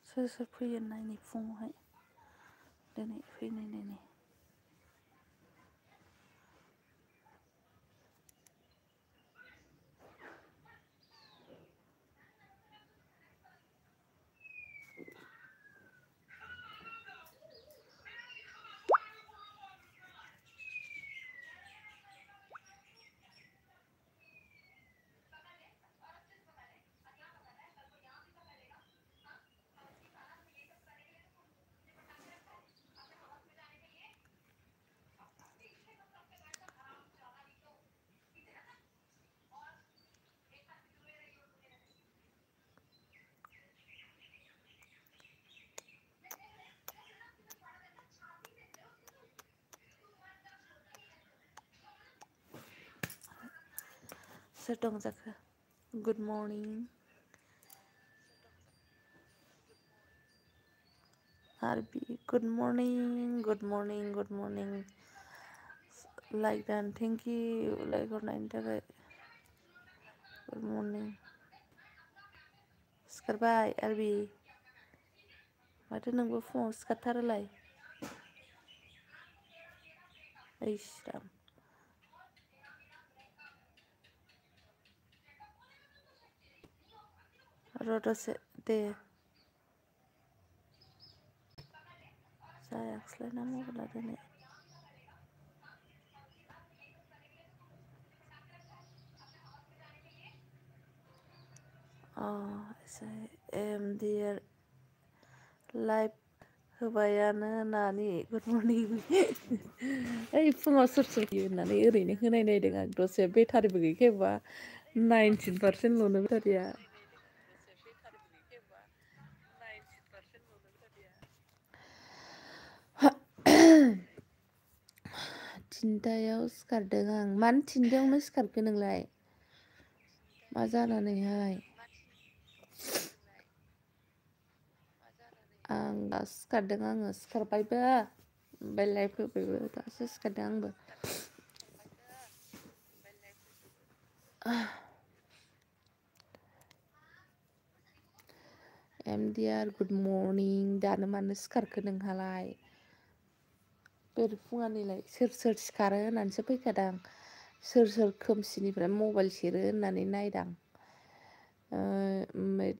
सोर सोर फैयो नायनि फुङावहाय दिनै फैनाय नायनि सोर दं जाखो गुड मर्निं आरबी good morning good morning good morning like दान थेंक इउ लाइक हरनायनि थाखाय गुड मर्निं सिखारबाय आरबी माथो नोंबो फुङाव सिखारथारोलाय ऐश्राम र' दसे दे जायाखैसैलाय ना मबाइला दिनै MDR लाइभ होबायानो नानि गुड मर्निं ओइ फुङाव सोर सोर फैयो होननानै ओरैनो होनाय नायदों आं दसे बेटारिबो गैखायाबा 19%ल'नो बेटारिया थिनथायाव सिखारदों आं मानो थिनथायावनो सिखारखो नोंलाय मा जानानैहाय आं दासो सिखारदों आङो सिखारबायबो ओमफ्राय लाइभ होबायबो दासो सिखारदों आंबो MDR गुड मर्निं दानो मानो सिखारखो नोंहालाय बेरेफुङानिलाय सोर सोर सिखारो होननानैसो फैखादां सोर सोर खोमसिनिफ्राय मबाइल सेरो होननानै नायदां ओमफ्राय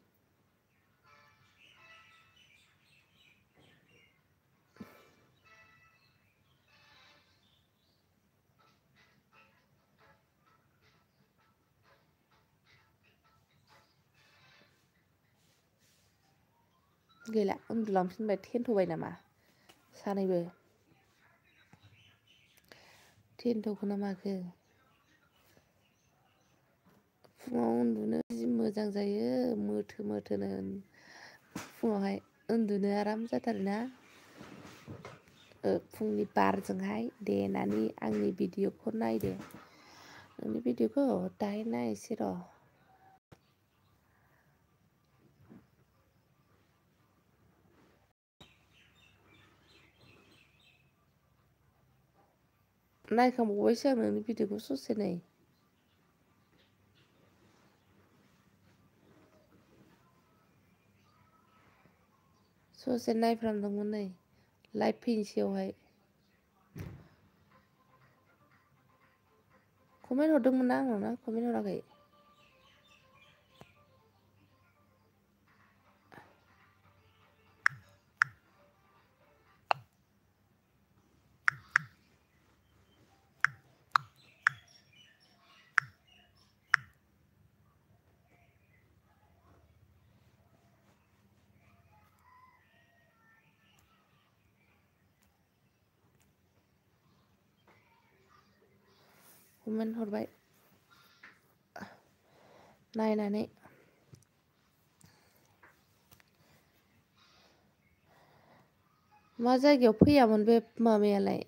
गैला उन्दुलांफिनबाय थेन्थ'बाय नामा सानैबो थेन्थ'खो ना माखो फुङाव उन्दुनो जि मोजां जायो मोथो मोथोनो फुङावहाय उन्दुनो आराम जाथारोना फुंनि बारजोंहाय दे नानि आंनि भिडिअखौ नायदो नोंनि भिडिअखौ दाहाय नायनोसै र' नायखांबावबायसो आं नोंनि भिडिअखौ ससे नै ससे नायफ्रामदोंमोन नै लाइभ फैनोसैयावहाय कमेन्ट हरदोंमोन ना आंनाव ना कमेन्ट हराखै कमेन्ट हरबाय नायनानै मा जायगायाव फैयामोन बे माबायालाय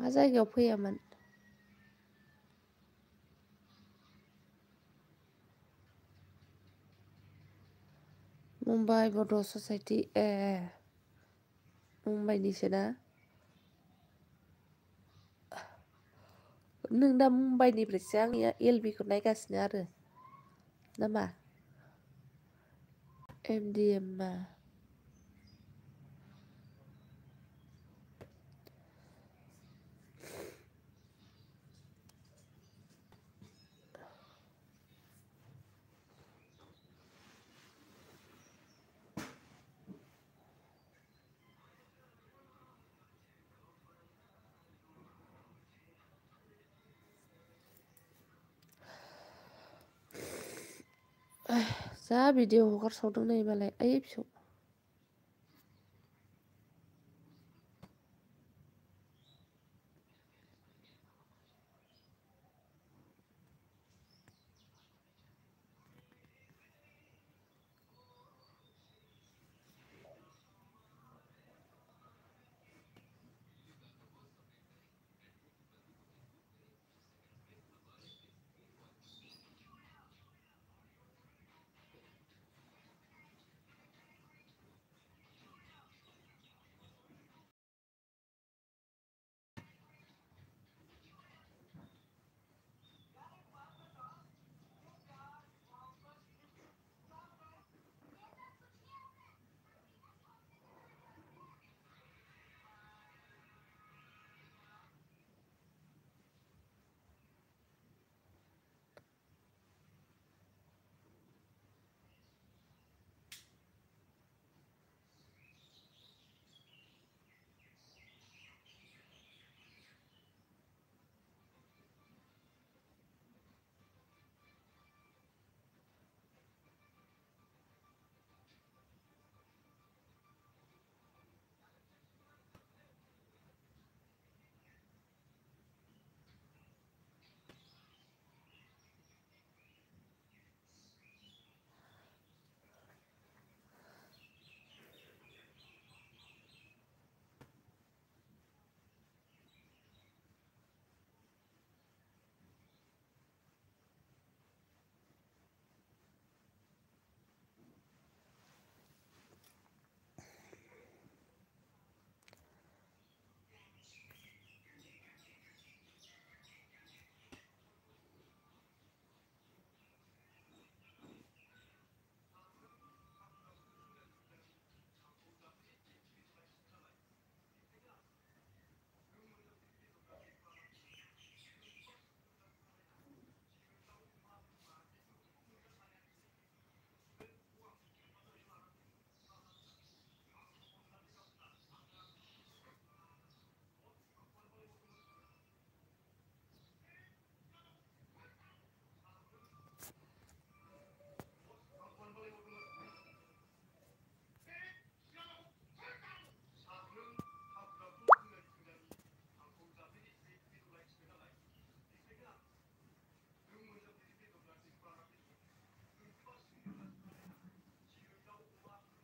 मा जायगायाव फैयामोन? मुम्बाइ बड' ससाइटि मुम्बाइनिसो ना? नों दा मुम्बाइनिफ्रायसो आंनि LB खौ नायगासिनो आरो नामा? MDM मा? जा भिडिअ हगारसावदों नै मालाय ओइ फिसौ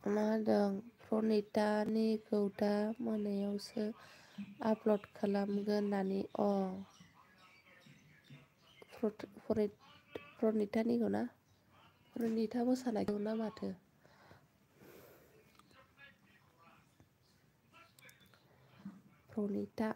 मा होनदों प्रनितानिखौ दा मोनायावसो आपल'ड खालामगोन होननानै प्रनितानिखौ ना? प्रनिता मोसानायखौ ना माथो? प्रनिता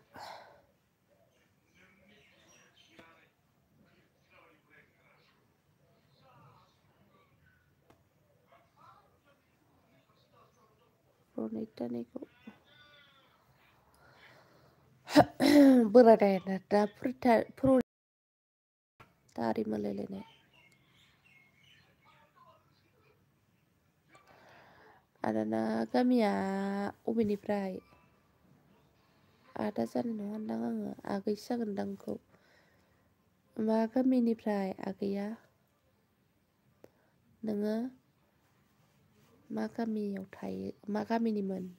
प्रनितानिखौ बोराय दा दारि मोलायलायनाय आदाना गामिया अबेनिफ्राय? आदा जानाय नङानदां आङो आगैसो जागोनदां आंखौ। मा गामिनिफ्राय आगैया? नोङो मा गामियाव थायो? मा गामिनिमोन?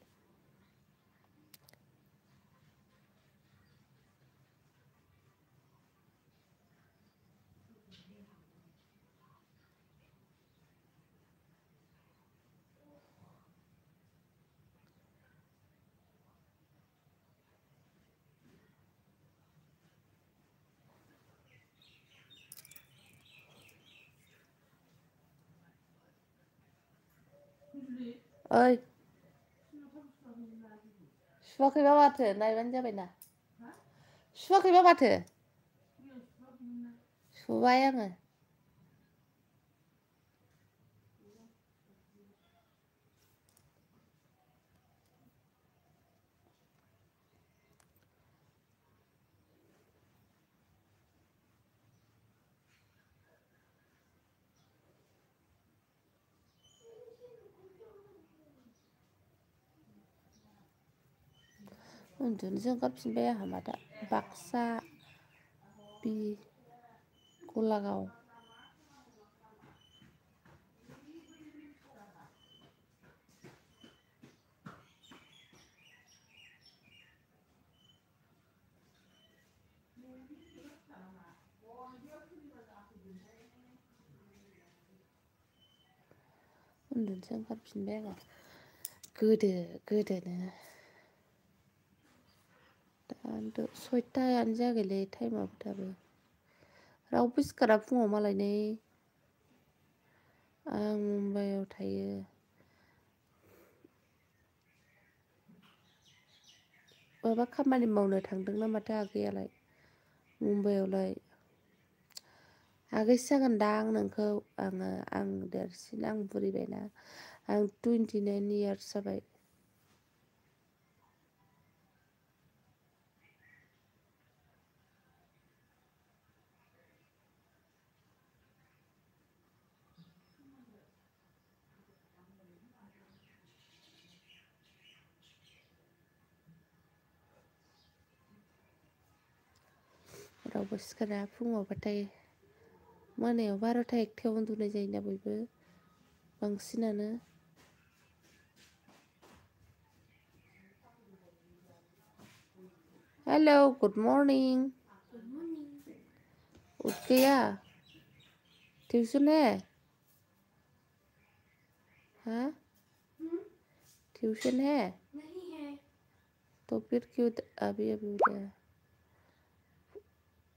ओइ सुवाखैबा माथो नायबानो जाबायना सुवाखैबा माथो सुबाय आङो उन्दुनोसो ओंखारफिनबाय आंहा मादा बाक्सा बि गलागाव उन्दुनोसो ओंखारफिनबाय आङो गोदोनो दा 6टायानो जागोनलै टाइमाबो दाबो रावबो सिखारा फुङाव मालाय नै आं मुम्बाइआव थायो माबा खामानि मावनो थांदोंना माथो आगैयालाय मुम्बाइआवलाय आगैसो जागोनदां नोंखौ आं देरसिन आं बुरिबायना आं 29 इयार्स जाबाय रावबो सिखारा फुङावबाथाय मोनायाव 12ता 1टायाव उन्दुनाय जायोना बयबो बांसिनानो हेलो गुड मॉर्निंग उठ गया ट्यूशन है हाँ ट्यूशन है नहीं है तो फिर क्यों अभी उठा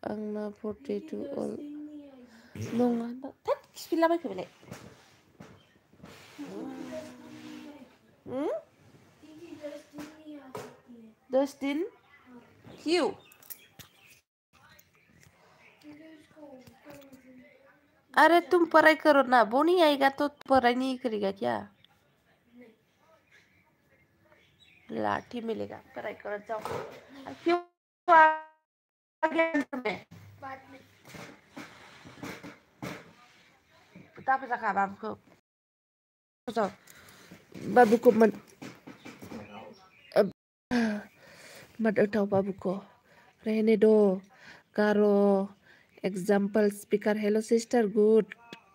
आंना 42 और नङा थोद खिफिनलाबायखो बेलाय दस दिन क्यों अरे तुम पढ़ाई करो ना वो नहीं आएगा तो पढ़ाई नहीं करेगा क्या लाठी मिलेगा पढ़ाई करो जाओ क्यों आ गया तुम्हें Tapi cakap babuku. Babuku mat tahu babuku. Rene do karo example speaker hello sister good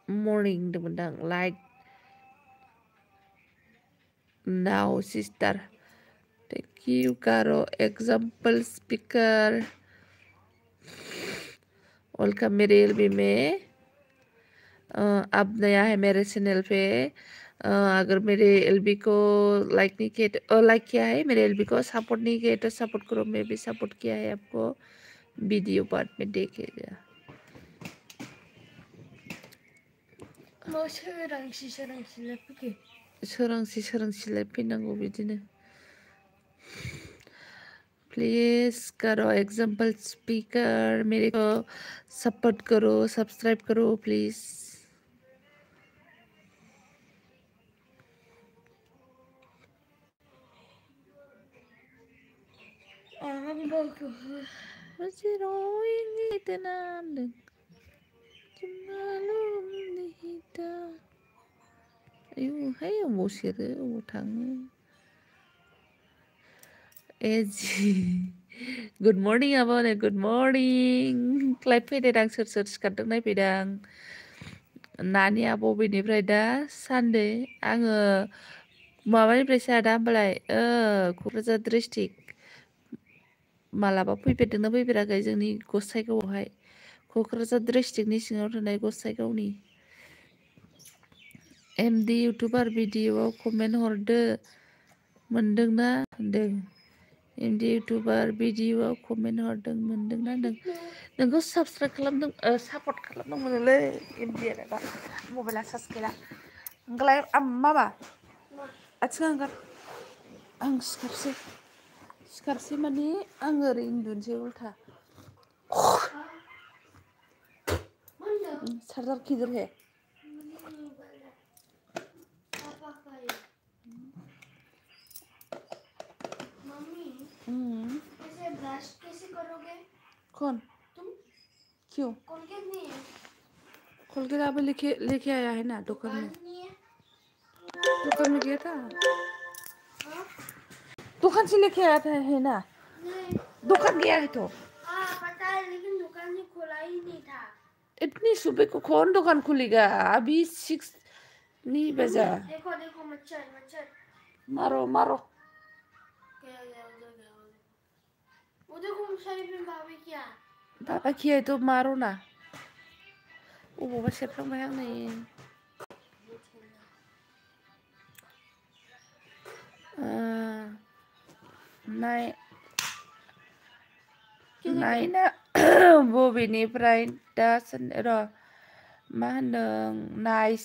morning demandang like now sister thank you karo example speaker welcome Mere LB में अब नया है मेरे चैनल पे अगर मेरे एलबी को like नहीं किया तो like किया है मेरे LB को सपोर्ट नहीं किया तो सपोर्ट करो मैं भी सपोर्ट किया है आपको वीडियो बाद में देखेगा सोरांसि फैनांगौ बिदिनो प्लीज करो एग्जाम्पल स्पीकर मेरे को सपोर्ट करो सब्सक्राइब करो please masih rowing itu nandeng malam nihita ayo musir utang good morning abone good morning clap fैदों सोर सिखारदों नायफैदों नानिया बबेनिफ्राय दा सानदे आङो माबानिफ्रायसो आदा होमबालाय क'क्राझार डिस्ट्रिक्ट मालाबा फैफेरदोंना फैफेराखै जोंनि गसाइगावआवहाय क'क्राझार डिस्ट्रिक्टनि सिङाव थानाय गसाइगावनि एमडि इउटुबार भिडिअआव कमेन्ट हरदो मोनदोंना होनदों एमडि इउटुबार भिडिअआव कमेन्ट हरदों मोनदोंना होनदों नोंखौ साबस्क्राइब खालामदों सापर्ट खालामदोंमोनलै एमडि दा मबाइला चार्ज गैला ओंखायलाय माबा आथिं आंगार आं सिखारसै माने आं ओरै उन्दुनोसै उल्था चार्जर किधर है ऐसे ब्रश कैसे करोगे कौन तुम क्यों कोलगेट नहीं है कोलगेट अब लेके आया है ना दुकान में नहीं है दुकान में गया था हाँ दुकान से लेके आया था है ना नहीं दुकान गया है तो हाँ पता है लेकिन दुकान ने खोला ही नहीं था इतनी सुबह को कौन दुकान खुलेगा अभी 6 नहीं बजा देखो देखो मच्छर मच्छर मारो मारो गया गया उधर गया वो देखो मुसारी में भाभी क्या बाबा किया है तो मारो ना अबावबा सेरफ्रांबाय आं नै नायना बबेनिफ्राय दा र' मा होनदों नाइस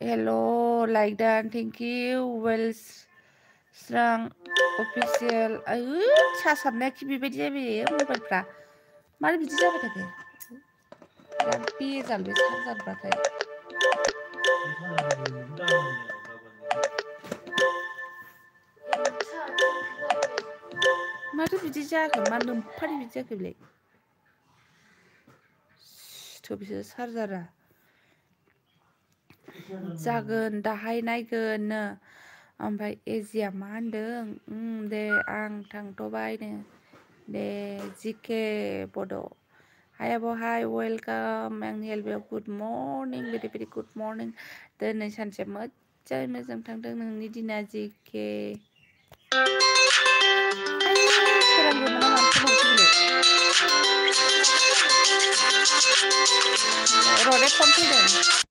हेल' लाइक डान थेंक इउ वेल स्रां अफिसियेल सासाबनाया खि बेबायदि जाबाय मबाइलफ्रा मानो बिदि जाबाय थाखो बिराद बेजाल बे चार्जारफ्राथाय माथो बिदि जायाखै मा नोमफानि बिदि जाखो बेलाय बिसोर चार्जारा जागोन दाहाय नायगोननो ओमफ्राय एजिया मा होनदों दे आं थांथ'बायनो दे जिके बड' हाय आब' हाय वेलकाम आंनि एलबियाव good morning very very good morning दिनै सानसे मोजाङै मोजां थांदों नोंनि दिना जिके सोरांग्रोमोना मानो फन हरखो बेलाय रडे फन फैदों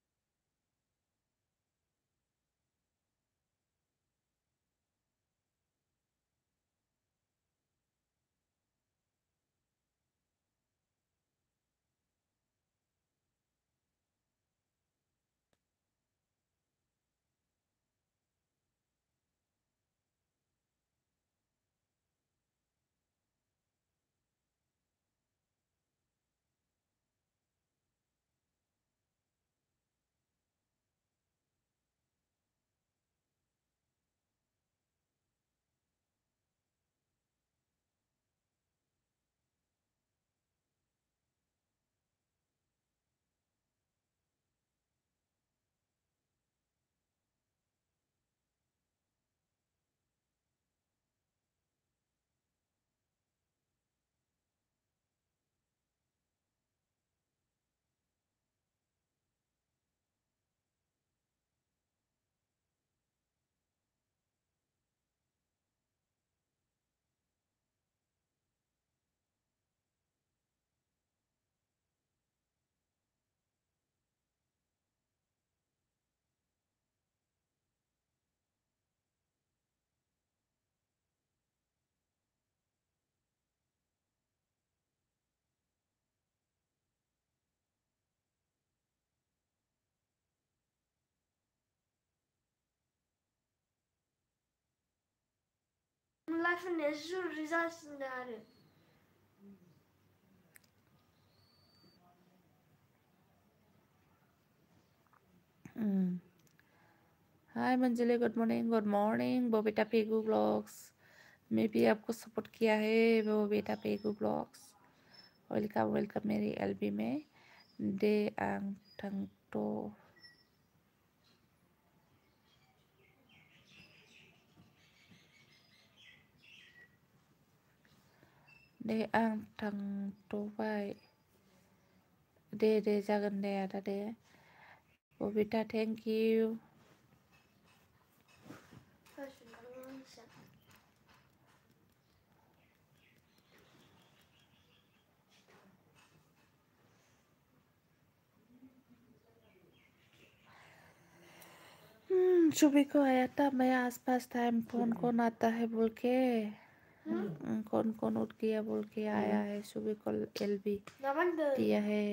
Life natural results in there. हाय Manjuli good morning Babita Pegu blogs मैं भी आपको सपोर्ट किया है Babita Pegu blogs welcome welcome मेरी एलबी में दे आं थांथ' दे आं थांथ'बाय दे जागोन दे आदा दे बबीता थेंक इउ सुबह को आया था मैं आसपास टाइम कौन कौन आता है बोल के कौन कौन उठ गया बोल के आया है सुबह को एलबी दिया है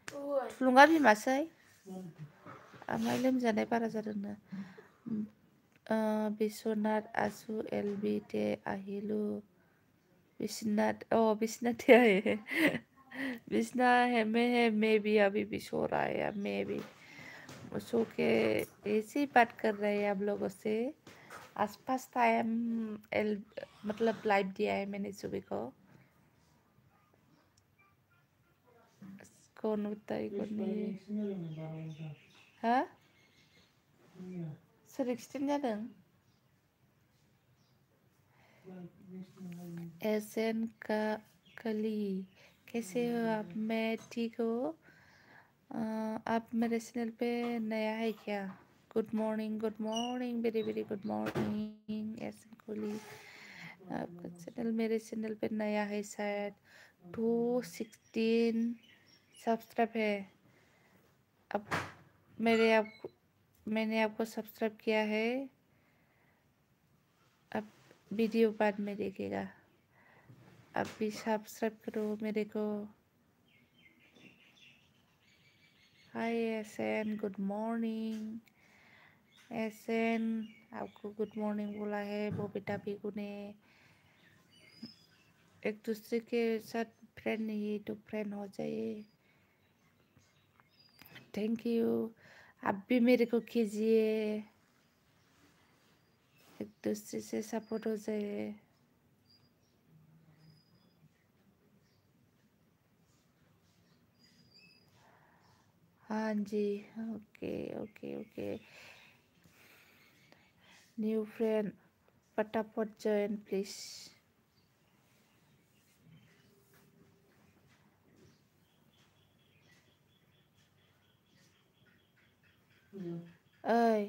थुलुंगा बिमासै ओमफ्राय लोमजानाय बारा जादोंनो Biswanath Asu LBT Ahilu Bisnath Bisnath है बिस्ना है मैं है मैं भी अभी भी सो रहा है या मैं भी सो के ऐसे ही बात कर रहे हैं आप लोगों से आज फर्स्ट टाइम मतलब लाइव दिया है मैंने सुबह को कौन बताई कौन नहीं हाँ सोर एक्सटेंड जादों एसएन का कली कैसे हो आप मैं ठीक हो आप मेरे चैनल पे नया है क्या good morning very very good morning SN Kohli आपका चैनल मेरे चैनल पे नया है शायद 216 सब्सक्राइब है अब मैंने आपको सब्सक्राइब किया है अब वीडियो बाद में देखेगा अब भी सब्सक्राइब करो मेरे को हाय एसएन गुड मॉर्निंग एसएन आपको गुड मॉर्निंग बोला है वो बेटा बेगू ने एक दूसरे के साथ फ्रेंड नहीं तो फ्रेंड हो जाइए थैंक यू आप भी मेरे को कीजिए एक दूसरे से सपोर्ट हो जाए हाँ जी okay okay okay new friend फटाफट जॉइन प्लीज ओइ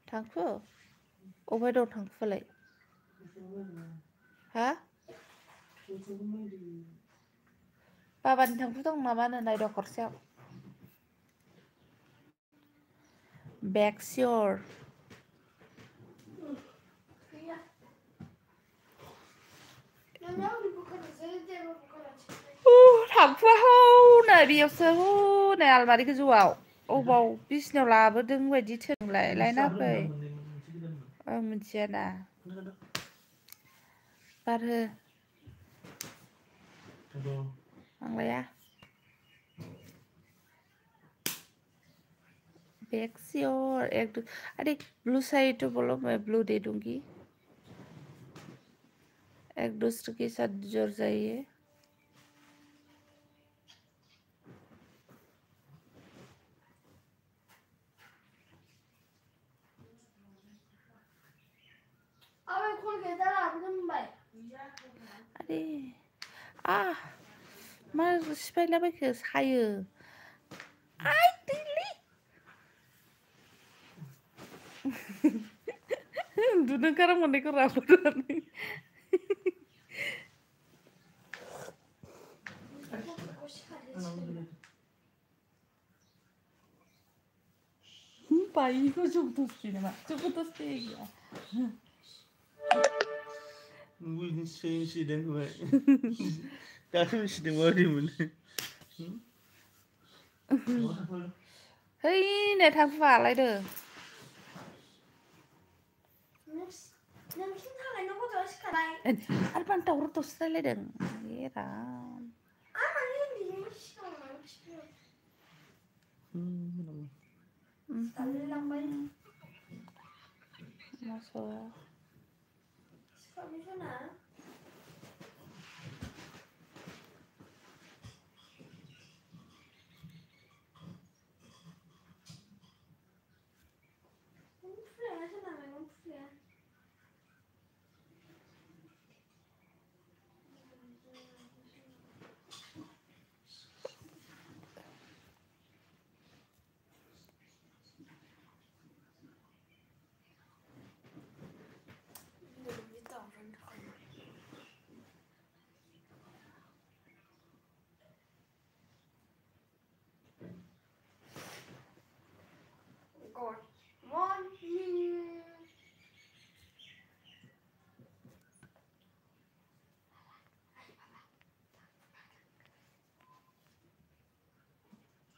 थांखो अबे दं थांखोलाय हा बाबानि थांखो दं नामा नो नाय दखरसेयाव बेक्सियर थांखोआ हौनै बेयावसो हौनै आलमारि गोजौआव अबाव बिसिनायाव लाबोदों बायदि थोनलाय लायना फै आं मिथियाना बार हो आं लाया बेक्सियर एक अरे ब्लू साइड तो बोलो मैं ब्लू दे दूंगी एक दूसरे के साथ जुड़ जाइए अरे मा सिफायलाबायखो सायो आइ दैलै उन्दुनो ओंखारा मोननायखौ राबोनानै 바위가 좀 tosquinha, mas tu tosquinha. Mungkin sedang gue. Tapi sedang mari mana? Hei, này thằng phả lại được. Anh ban tàu nó tos lại được. Vậy đó. Masuk.